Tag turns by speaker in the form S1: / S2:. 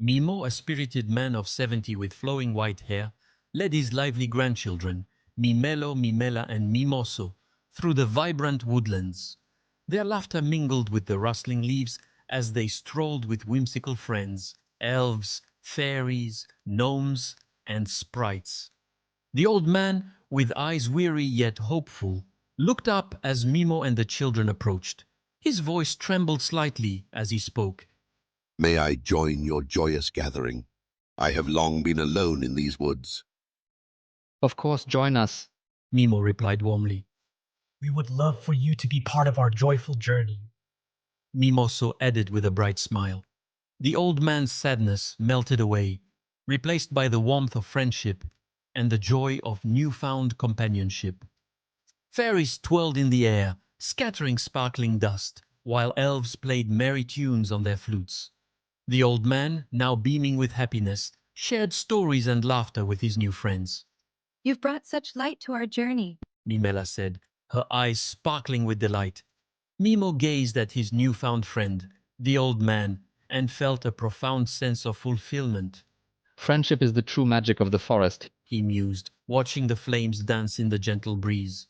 S1: Mimo, a spirited man of 70 with flowing white hair, led his lively grandchildren, Mimelo, Mimela and Mimoso, through the vibrant woodlands. Their laughter mingled with the rustling leaves as they strolled with whimsical friends, elves, fairies, gnomes, and sprites. The old man, with eyes weary yet hopeful, looked up as Mimo and the children approached. His voice trembled slightly as he spoke.
S2: May I join your joyous gathering? I have long been alone in these woods.
S3: Of course, join us.
S1: Mimo replied warmly.
S4: We would love for you to be part of our joyful journey.
S1: Mimoso added with a bright smile. The old man's sadness melted away, replaced by the warmth of friendship and the joy of newfound companionship. Fairies twirled in the air, scattering sparkling dust, while elves played merry tunes on their flutes. The old man, now beaming with happiness, shared stories and laughter with his new friends.
S5: You've brought such light to our journey.
S1: Mimela said, her eyes sparkling with delight. Mimo gazed at his newfound friend, the old man, and felt a profound sense of fulfillment.
S3: Friendship is the true magic of the forest.
S1: He mused, watching the flames dance in the gentle breeze.